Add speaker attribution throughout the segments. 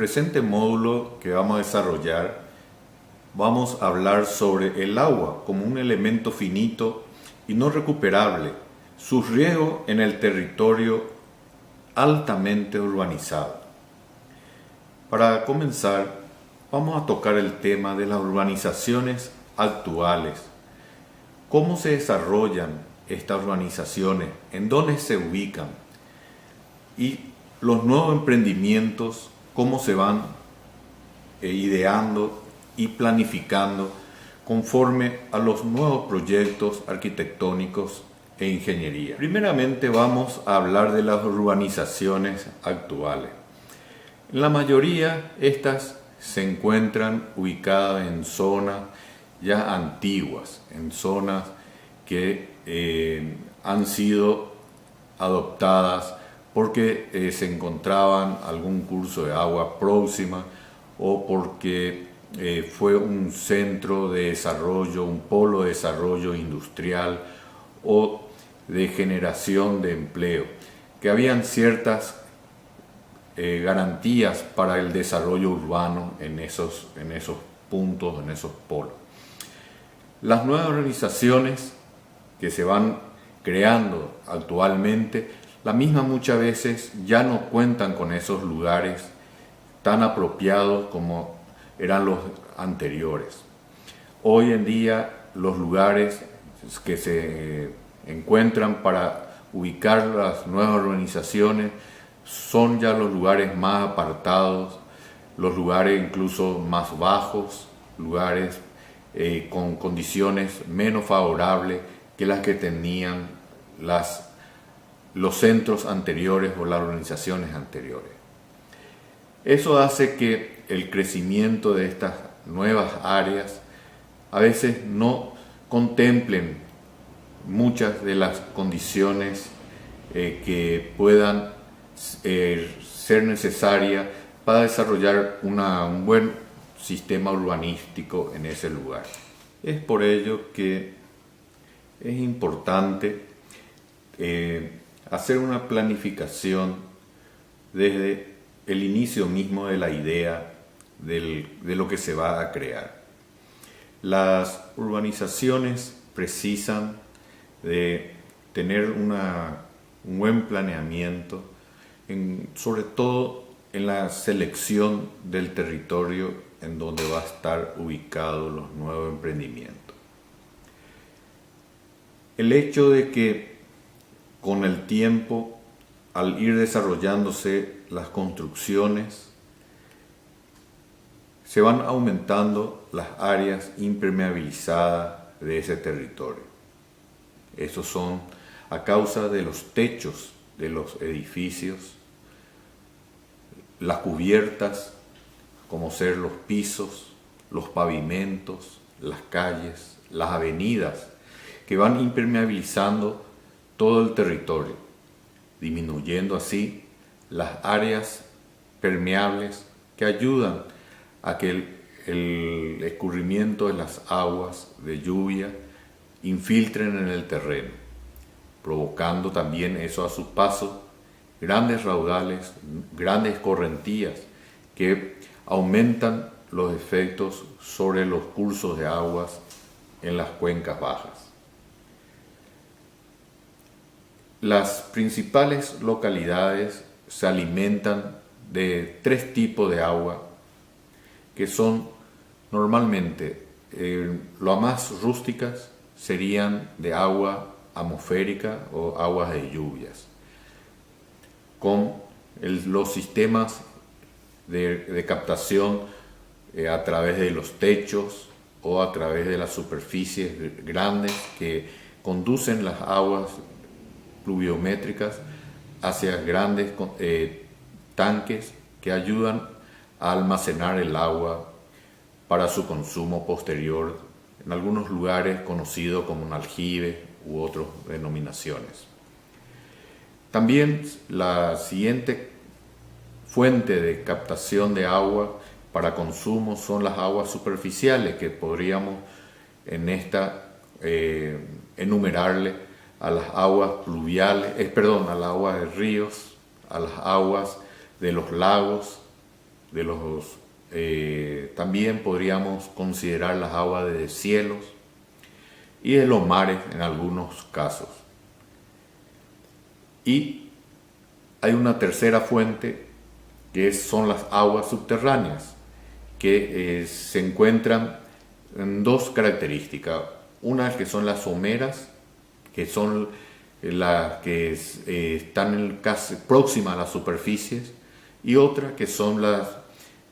Speaker 1: presente módulo que vamos a desarrollar, vamos a hablar sobre el agua como un elemento finito y no recuperable, su riesgo en el territorio altamente urbanizado. Para comenzar, vamos a tocar el tema de las urbanizaciones actuales. ¿Cómo se desarrollan estas urbanizaciones? ¿En dónde se ubican? Y los nuevos emprendimientos, cómo se van ideando y planificando conforme a los nuevos proyectos arquitectónicos e ingeniería. Primeramente vamos a hablar de las urbanizaciones actuales. En la mayoría estas se encuentran ubicadas en zonas ya antiguas, en zonas que han sido adoptadas porque se encontraban algún curso de agua próxima o porque fue un centro de desarrollo, un polo de desarrollo industrial o de generación de empleo, que habían ciertas garantías para el desarrollo urbano en esos puntos, en esos polos. Las nuevas organizaciones que se van creando actualmente, la misma muchas veces ya no cuentan con esos lugares tan apropiados como eran los anteriores. Hoy en día los lugares que se encuentran para ubicar las nuevas organizaciones son ya los lugares más apartados, los lugares incluso más bajos, lugares con condiciones menos favorables que las que tenían los centros anteriores o las organizaciones anteriores. Eso hace que el crecimiento de estas nuevas áreas a veces no contemplen muchas de las condiciones que puedan ser necesarias para desarrollar un buen sistema urbanístico en ese lugar. Es por ello que es importante hacer una planificación desde el inicio mismo de la idea de lo que se va a crear. Las urbanizaciones precisan de tener un buen planeamiento, sobre todo en la selección del territorio en donde va a estar ubicado los nuevos emprendimientos. El hecho de que con el tiempo, al ir desarrollándose las construcciones, se van aumentando las áreas impermeabilizadas de ese territorio. Esos son a causa de los techos de los edificios, las cubiertas, como ser los pisos, los pavimentos, las calles, las avenidas, que van impermeabilizando todo el territorio, disminuyendo así las áreas permeables que ayudan a que el escurrimiento de las aguas de lluvia infiltren en el terreno, provocando también eso a su paso grandes raudales, grandes correntías que aumentan los efectos sobre los cursos de aguas en las cuencas bajas. Las principales localidades se alimentan de tres tipos de agua que son normalmente las más rústicas serían de agua atmosférica o aguas de lluvias, con los sistemas de captación a través de los techos o a través de las superficies grandes que conducen las aguas pluviométricas hacia grandes tanques que ayudan a almacenar el agua para su consumo posterior, en algunos lugares conocido como un aljibe u otras denominaciones. También la siguiente fuente de captación de agua para consumo son las aguas superficiales, que podríamos en esta enumerarle a las aguas pluviales, a las aguas de ríos, a las aguas de los lagos también podríamos considerar las aguas de cielos y de los mares en algunos casos. Y hay una tercera fuente que son las aguas subterráneas, que se encuentran en dos características. Una que son las someras, que son las que están casi próximas a las superficies, y otra que son las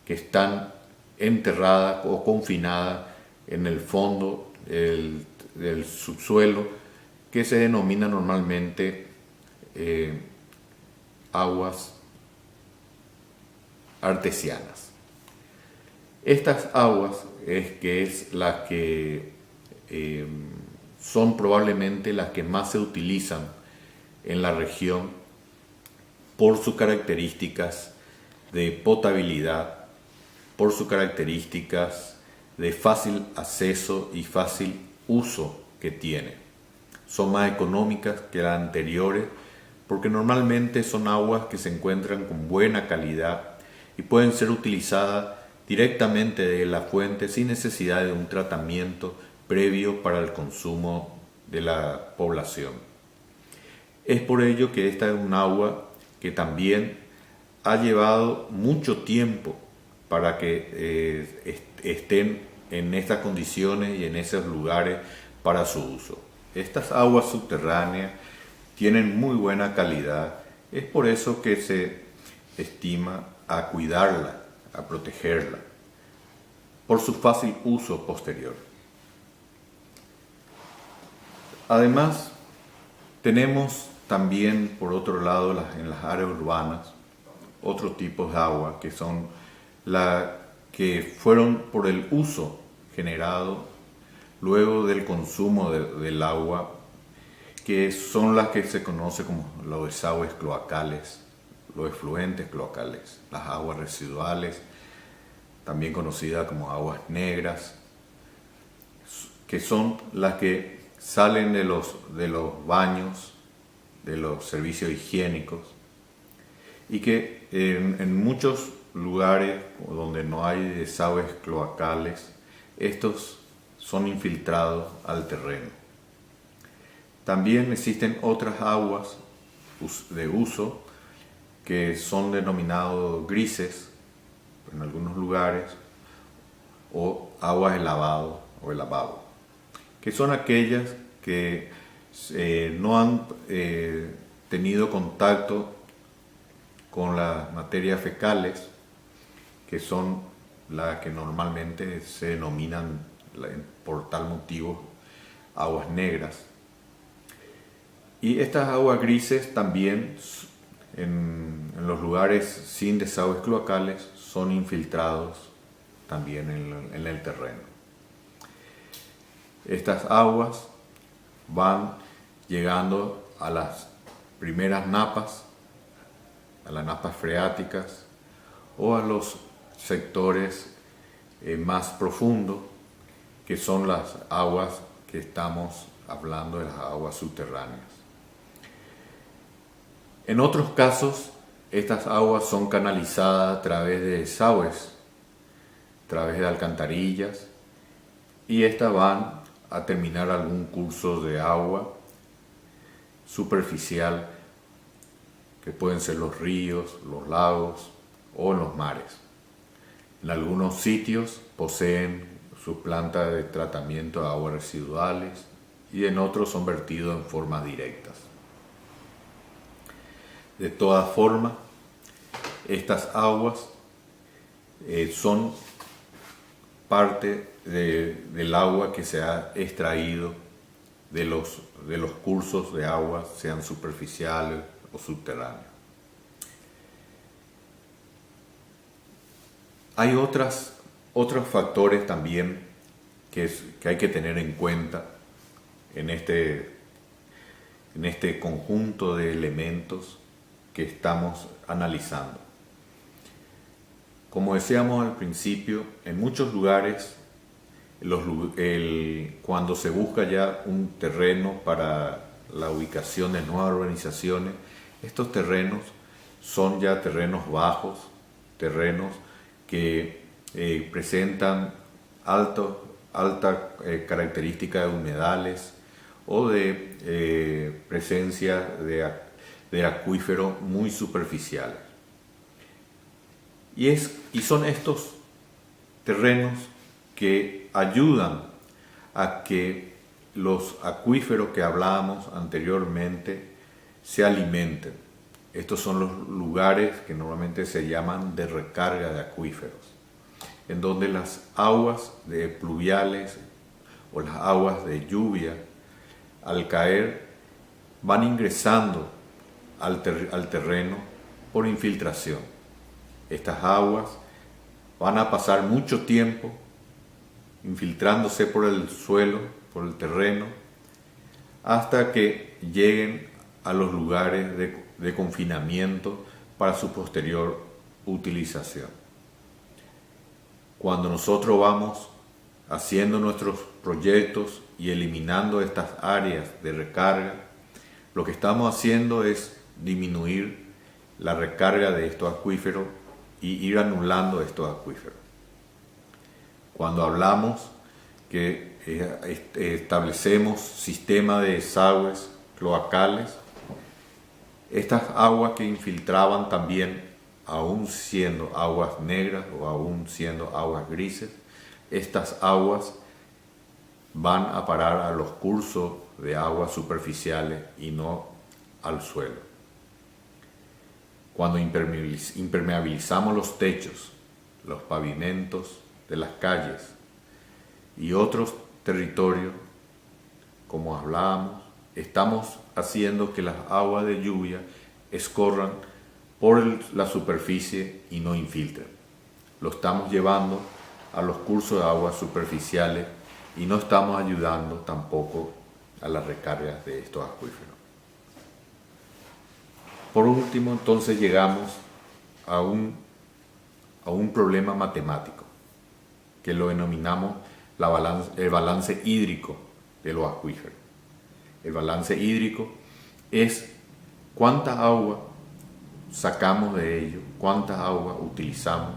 Speaker 1: que están enterradas o confinadas en el fondo del subsuelo, que se denomina normalmente aguas artesianas. Estas aguas es las que son probablemente las que más se utilizan en la región por sus características de potabilidad, por sus características de fácil acceso y fácil uso que tiene. Son más económicas que las anteriores porque normalmente son aguas que se encuentran con buena calidad y pueden ser utilizadas directamente de la fuente sin necesidad de un tratamiento previo para el consumo de la población. Es por ello que esta es un agua que también ha llevado mucho tiempo para que estén en estas condiciones y en esos lugares para su uso. Estas aguas subterráneas tienen muy buena calidad, es por eso que se estima a cuidarla, a protegerla, por su fácil uso posterior. Además, tenemos también, por otro lado, en las áreas urbanas, otros tipos de agua que son las que fueron por el uso generado luego del consumo del agua, que son las que se conoce como los desagües cloacales, los efluentes cloacales, las aguas residuales, también conocidas como aguas negras, que son las que salen de los baños, de los servicios higiénicos, y que en muchos lugares donde no hay desagües cloacales, estos son infiltrados al terreno. También existen otras aguas de uso que son denominados grises en algunos lugares, o aguas de lavado o de lavabo, que son aquellas que no han tenido contacto con las materias fecales, que son las que normalmente se denominan por tal motivo aguas negras. Y estas aguas grises también en los lugares sin desagües cloacales son infiltrados también en el terreno. Estas aguas van llegando a las primeras napas, a las napas freáticas o a los sectores más profundos, que son las aguas que estamos hablando, de las aguas subterráneas. En otros casos, estas aguas son canalizadas a través de desagües, a través de alcantarillas, y estas van a terminar algún curso de agua superficial, que pueden ser los ríos, los lagos o los mares. En algunos sitios poseen sus plantas de tratamiento de aguas residuales y en otros son vertidos en forma directas. De todas formas, estas aguas son parte del agua que se ha extraído de los cursos de agua, sean superficiales o subterráneos. Hay otros factores también que hay que tener en cuenta en este conjunto de elementos que estamos analizando. Como decíamos al principio, en muchos lugares, cuando se busca ya un terreno para la ubicación de nuevas urbanizaciones, estos terrenos son ya terrenos bajos, terrenos que presentan alta característica de humedales o de presencia de acuíferos muy superficiales. Y son estos terrenos que ayudan a que los acuíferos que hablábamos anteriormente se alimenten. Estos son los lugares que normalmente se llaman de recarga de acuíferos, en donde las aguas pluviales o las aguas de lluvia, al caer, van ingresando al terreno por infiltración. Estas aguas van a pasar mucho tiempo infiltrándose por el suelo, por el terreno, hasta que lleguen a los lugares de confinamiento para su posterior utilización. Cuando nosotros vamos haciendo nuestros proyectos y eliminando estas áreas de recarga, lo que estamos haciendo es disminuir la recarga de estos acuíferos y ir anulando estos acuíferos. Cuando hablamos que establecemos sistemas de desagües cloacales, estas aguas que infiltraban también, aún siendo aguas negras o aún siendo aguas grises, estas aguas van a parar a los cursos de aguas superficiales y no al suelo. Cuando impermeabilizamos los techos, los pavimentos de las calles y otros territorios, como hablábamos, estamos haciendo que las aguas de lluvia escorran por la superficie y no infiltren. Lo estamos llevando a los cursos de aguas superficiales y no estamos ayudando tampoco a las recargas de estos acuíferos. Por último, entonces llegamos a un problema matemático, que lo denominamos el balance hídrico de los acuíferos. El balance hídrico es cuánta agua sacamos de ellos, cuántas aguas utilizamos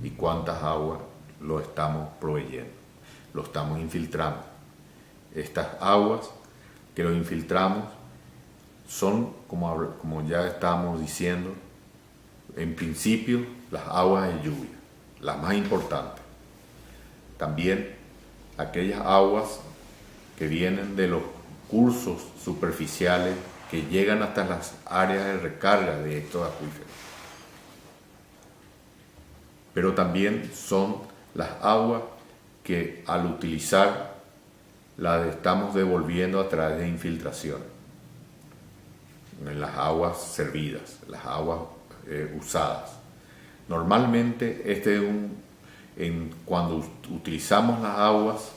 Speaker 1: y cuántas aguas lo estamos proveyendo, lo estamos infiltrando. Estas aguas que lo infiltramos son, como ya estábamos diciendo, en principio las aguas de lluvia, las más importantes. También aquellas aguas que vienen de los cursos superficiales que llegan hasta las áreas de recarga de estos acuíferos. Pero también son las aguas que al utilizar las estamos devolviendo a través de infiltración. En las aguas servidas, las aguas usadas. Normalmente cuando utilizamos las aguas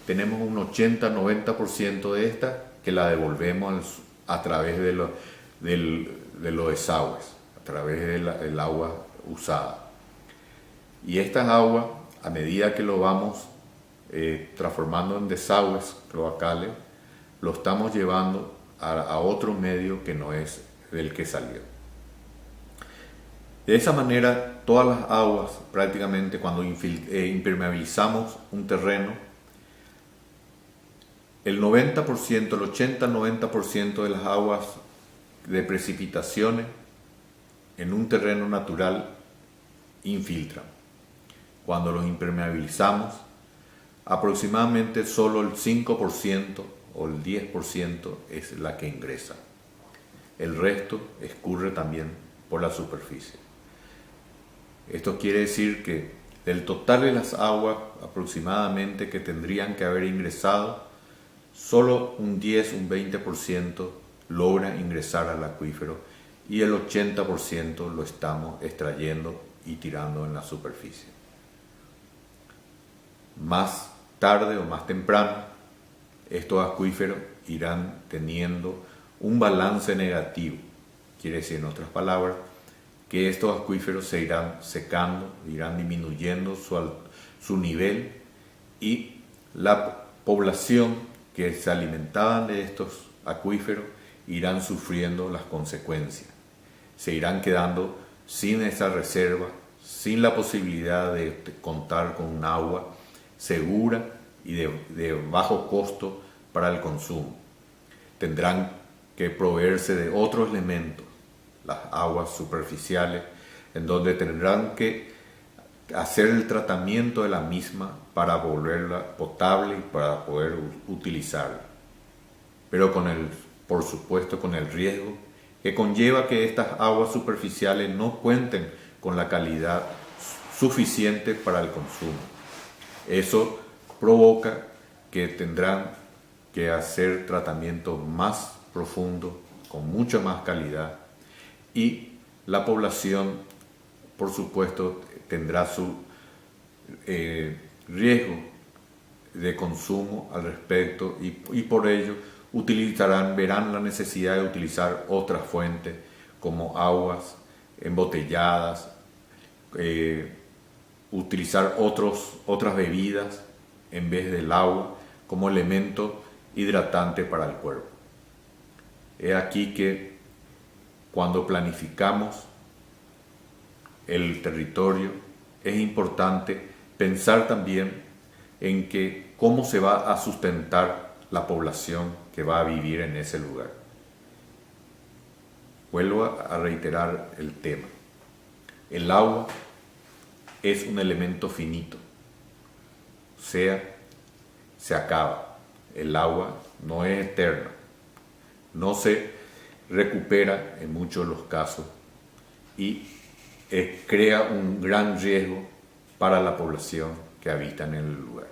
Speaker 1: tenemos un 80-90% de estas que la devolvemos a través de los desagües, a través del agua usada. Y estas aguas, a medida que lo vamos transformando en desagües cloacales, lo estamos llevando a otro medio que no es del que salió. De esa manera, todas las aguas, prácticamente cuando impermeabilizamos un terreno, el 90%, el 80-90% de las aguas de precipitaciones en un terreno natural infiltran. Cuando los impermeabilizamos, aproximadamente solo el 5% o el 10% es la que ingresa. El resto escurre también por la superficie. Esto quiere decir que del total de las aguas aproximadamente que tendrían que haber ingresado, solo un 10, un 20% logra ingresar al acuífero y el 80% lo estamos extrayendo y tirando en la superficie. Más tarde o más temprano, estos acuíferos irán teniendo un balance negativo. Quiere decir, en otras palabras, que estos acuíferos se irán secando, irán disminuyendo su nivel y la población que se alimentaban de estos acuíferos irán sufriendo las consecuencias. Se irán quedando sin esa reserva, sin la posibilidad de contar con un agua segura y de bajo costo para el consumo. Tendrán que proveerse de otros elementos, las aguas superficiales, en donde tendrán que hacer el tratamiento de la misma para volverla potable y para poder utilizarla. Pero por supuesto con el riesgo que conlleva que estas aguas superficiales no cuenten con la calidad suficiente para el consumo. Eso provoca que tendrán que hacer tratamientos más profundos, con mucha más calidad, y la población, por supuesto, tendrá su riesgo de consumo al respecto y por ello verán la necesidad de utilizar otras fuentes como aguas embotelladas, utilizar otras bebidas en vez del agua como elemento hidratante para el cuerpo. Es aquí que cuando planificamos el territorio es importante pensar también en que cómo se va a sustentar la población que va a vivir en ese lugar. Vuelvo a reiterar el tema. El agua es un elemento finito, o sea, se acaba. El agua no es eterna, no se recupera en muchos de los casos y crea un gran riesgo para la población que habita en el lugar.